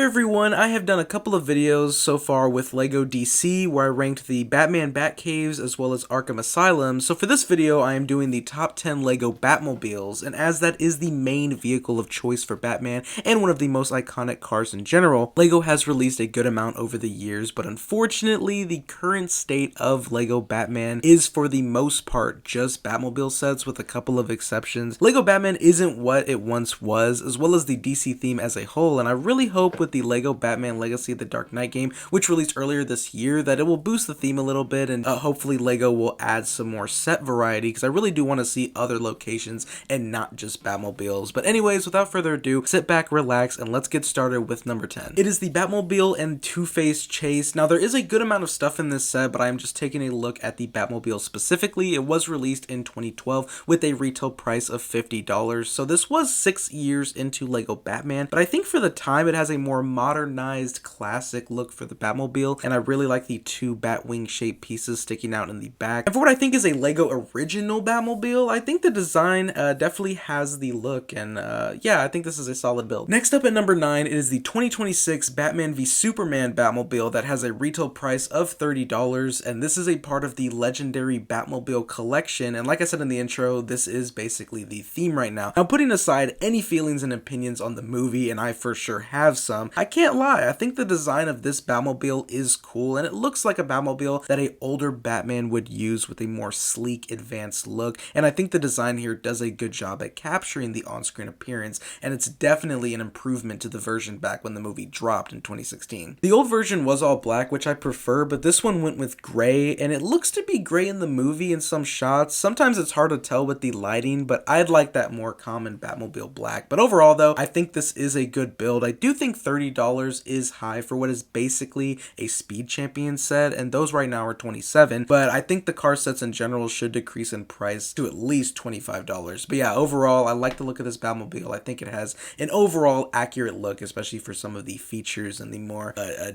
there everyone, I have done a couple of videos so far with Lego DC where I ranked the Batman Batcaves as well as Arkham Asylum, so for this video I am doing the top 10 Lego Batmobiles, and as that is the main vehicle of choice for Batman and one of the most iconic cars in general, Lego has released a good amount over the years, but unfortunately the current state of Lego Batman is for the most part just Batmobile sets with a couple of exceptions. Lego Batman isn't what it once was, as well as the DC theme as a whole, and I really hope with the Lego Batman Legacy of the Dark Knight game, which released earlier this year, that it will boost the theme a little bit, and hopefully Lego will add some more set variety, because I really do want to see other locations and not just Batmobiles. But anyways, without further ado, sit back, relax, and let's get started with number 10. It is the Batmobile and Two-Face chase. Now there is a good amount of stuff in this set, but I am just taking a look at the Batmobile specifically. It was released in 2012 with a retail price of $50, so this was 6 years into Lego Batman, but I think for the time it has a more modernized classic look for the Batmobile, and I really like the two Batwing shaped pieces sticking out in the back. And for what I think is a Lego original Batmobile, I think the design definitely has the look, and yeah, I think this is a solid build. Next up at number 9, it is the 2026 Batman v Superman Batmobile that has a retail price of $30, and this is a part of the legendary Batmobile collection, and like I said in the intro, this is basically the theme right now. Now putting aside any feelings and opinions on the movie, and I for sure have some, I can't lie, I think the design of this Batmobile is cool, and it looks like a Batmobile that a older Batman would use with a more sleek, advanced look, and I think the design here does a good job at capturing the on-screen appearance, and it's definitely an improvement to the version back when the movie dropped in 2016. The old version was all black, which I prefer, but this one went with gray, and it looks to be gray in the movie in some shots. Sometimes it's hard to tell with the lighting, but I'd like that more common Batmobile black. But overall though, I think this is a good build. I do think $30 is high for what is basically a Speed Champion set, and those right now are $27, but I think the car sets in general should decrease in price to at least $25. But yeah, overall, I like the look of this Batmobile. I think it has an overall accurate look, especially for some of the features and the more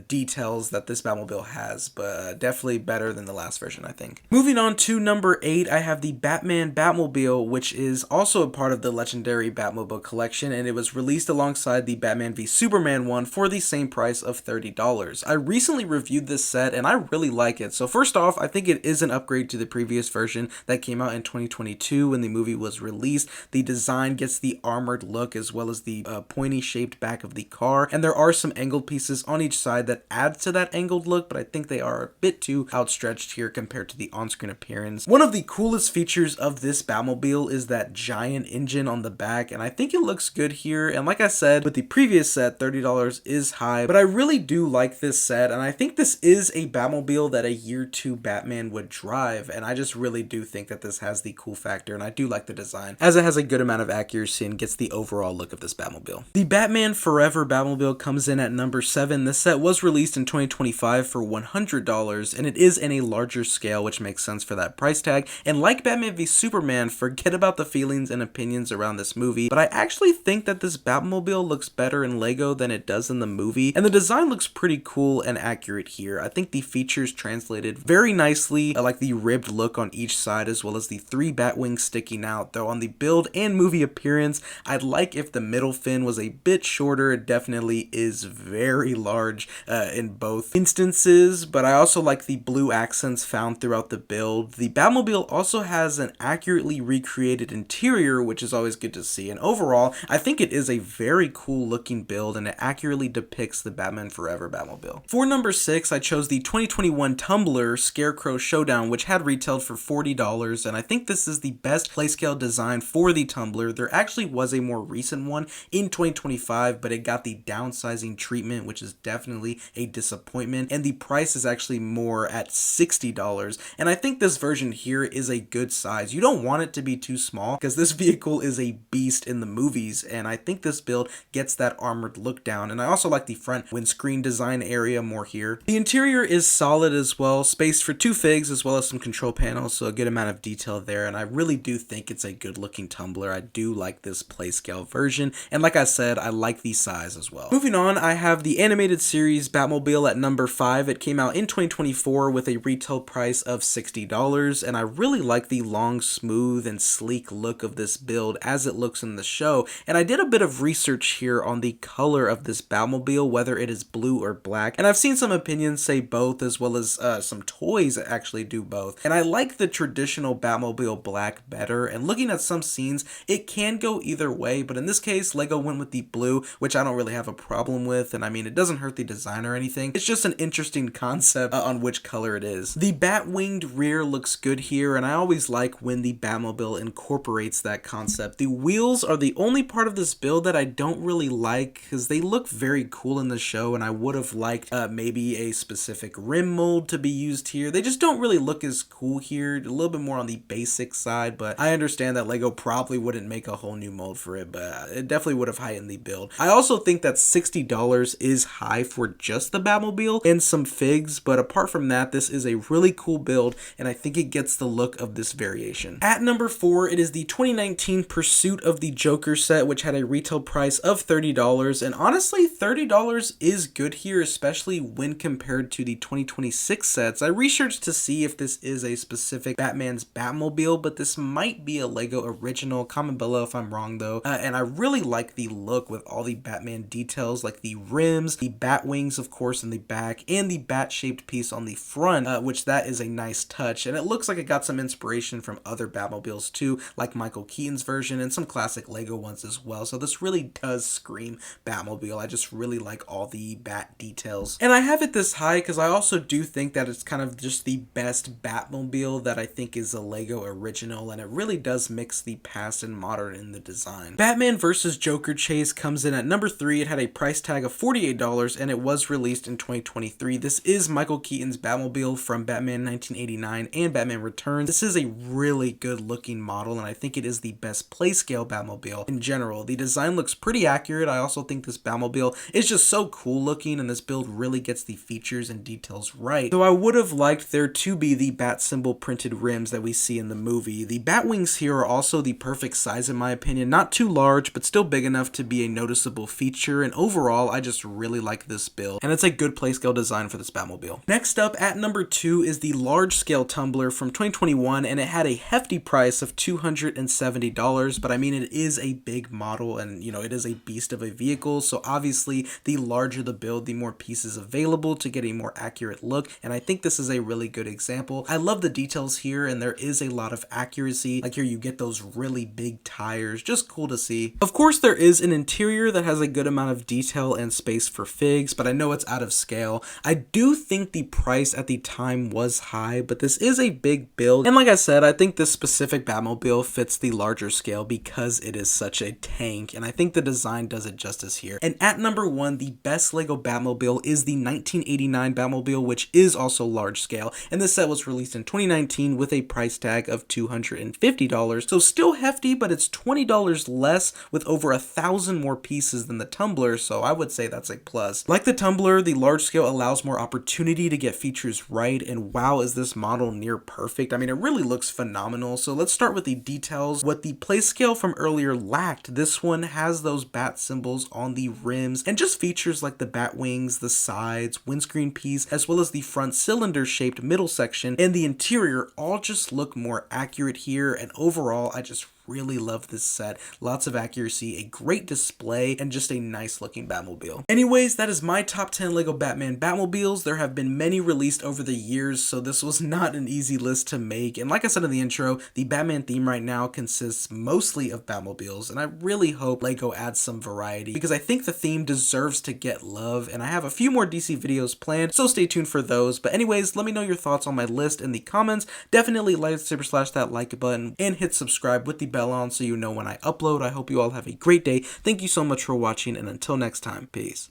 details that this Batmobile has, but definitely better than the last version, I think. Moving on to number 8, I have the Batman Batmobile, which is also a part of the legendary Batmobile collection, and it was released alongside the Batman v Superman one for the same price of $30. I recently reviewed this set and I really like it. So first off, I think it is an upgrade to the previous version that came out in 2022 when the movie was released. The design gets the armored look as well as the pointy shaped back of the car, and there are some angled pieces on each side that add to that angled look, but I think they are a bit too outstretched here compared to the on-screen appearance. One of the coolest features of this Batmobile is that giant engine on the back, and I think it looks good here, and like I said with the previous set, $30 is high, but I really do like this set, and I think this is a Batmobile that a year 2 Batman would drive, and I just really do think that this has the cool factor, and I do like the design, as it has a good amount of accuracy and gets the overall look of this Batmobile. The Batman Forever Batmobile comes in at number 7. This set was released in 2025 for $100, and it is in a larger scale, which makes sense for that price tag, and like Batman v Superman, forget about the feelings and opinions around this movie, but I actually think that this Batmobile looks better in Lego than it does in the movie, and the design looks pretty cool and accurate here. I think the features translated very nicely. I like the ribbed look on each side as well as the 3 Batwings sticking out, though on the build and movie appearance, I'd like if the middle fin was a bit shorter. It definitely is very large in both instances, but I also like the blue accents found throughout the build. The Batmobile also has an accurately recreated interior, which is always good to see, and overall, I think it is a very cool looking build and it accurately depicts the Batman Forever Batmobile. For number 6, I chose the 2021 Tumbler Scarecrow Showdown, which had retailed for $40, and I think this is the best playscale design for the Tumbler. There actually was a more recent one in 2025, but it got the downsizing treatment, which is definitely a disappointment, and the price is actually more at $60, and I think this version here is a good size. You don't want it to be too small because this vehicle is a beast in the movies, and I think this build gets that armored look down, and I also like the front windscreen design area more here. The interior is solid as well, space for 2 figs as well as some control panels, so a good amount of detail there, and I really do think it's a good looking Tumbler. I do like this playscale version, and like I said, I like the size as well. Moving on, I have the animated series Batmobile at number 5. It came out in 2024 with a retail price of $60, and I really like the long, smooth, and sleek look of this build as it looks in the show, and I did a bit of research here on the color of this Batmobile Batmobile, whether it is blue or black. And I've seen some opinions say both, as well as some toys that actually do both. And I like the traditional Batmobile black better, and looking at some scenes, it can go either way, but in this case, Lego went with the blue, which I don't really have a problem with, and I mean, it doesn't hurt the design or anything. It's just an interesting concept on which color it is. The bat-winged rear looks good here, and I always like when the Batmobile incorporates that concept. The wheels are the only part of this build that I don't really like, because they look very cool in the show, and I would have liked maybe a specific rim mold to be used here. They just don't really look as cool here, a little bit more on the basic side, but I understand that Lego probably wouldn't make a whole new mold for it, but it definitely would have heightened the build. I also think that $60 is high for just the Batmobile and some figs, but apart from that, this is a really cool build, and I think it gets the look of this variation. At number 4, it is the 2019 Pursuit of the Joker set, which had a retail price of $30, and honestly, $30 is good here, especially when compared to the 2026 sets. I researched to see if this is a specific Batman's Batmobile, but this might be a Lego original. Comment below if I'm wrong though. And I really like the look with all the Batman details, like the rims, the bat wings of course in the back, and the bat shaped piece on the front, which that is a nice touch, and it looks like it got some inspiration from other Batmobiles too, like Michael Keaton's version and some classic Lego ones as well. So this really does scream Batmobile. I just really like all the bat details, and I have it this high because I also do think that it's kind of just the best Batmobile that I think is a Lego original, and it really does mix the past and modern in the design. Batman vs. Joker Chase comes in at number 3. It had a price tag of $48, and it was released in 2023. This is Michael Keaton's Batmobile from Batman 1989 and Batman Returns. This is a really good looking model, and I think it is the best playscale Batmobile in general. The design looks pretty accurate. I also think this Batmobile is just so cool looking, and this build really gets the features and details right. Though I would have liked there to be the bat symbol printed rims that we see in the movie. The bat wings here are also the perfect size in my opinion. Not too large, but still big enough to be a noticeable feature, and overall, I just really like this build, and it's a good playscale design for this Batmobile. Next up at number 2 is the large scale Tumbler from 2021, and it had a hefty price of $270, but I mean, it is a big model, and you know, it is a beast of a vehicle, so obviously the larger the build, the more pieces available to get a more accurate look, and I think this is a really good example. I love the details here, and there is a lot of accuracy. Like here you get those really big tires, just cool to see. Of course, there is an interior that has a good amount of detail and space for figs, but I know it's out of scale. I do think the price at the time was high, but this is a big build, and like I said, I think this specific Batmobile fits the larger scale because it is such a tank, and I think the design does it justice here. And at number 1, the best Lego Batmobile is the 1989 Batmobile, which is also large scale, and this set was released in 2019 with a price tag of $250, so still hefty, but it's $20 less with over 1,000 more pieces than the Tumbler, so I would say that's a plus. Like the Tumbler, the large scale allows more opportunity to get features right, and wow, is this model near perfect. I mean, it really looks phenomenal. So let's start with the details. What the play scale from earlier lacked, this one has those bat symbols on the rims, and just features like the bat wings, the sides, windscreen piece, as well as the front cylinder shaped middle section, and the interior all just look more accurate here, and overall I just really love this set. Lots of accuracy, a great display, and just a nice looking Batmobile. Anyways, that is my top 10 Lego Batman Batmobiles. There have been many released over the years, so this was not an easy list to make. And like I said in the intro, the Batman theme right now consists mostly of Batmobiles, and I really hope Lego adds some variety because I think the theme deserves to get love, and I have a few more DC videos planned, so stay tuned for those. But anyways, let me know your thoughts on my list in the comments. Definitely slash that like button and hit subscribe with the bell on so you know when I upload. I hope you all have a great day. Thank you so much for watching, and until next time, peace.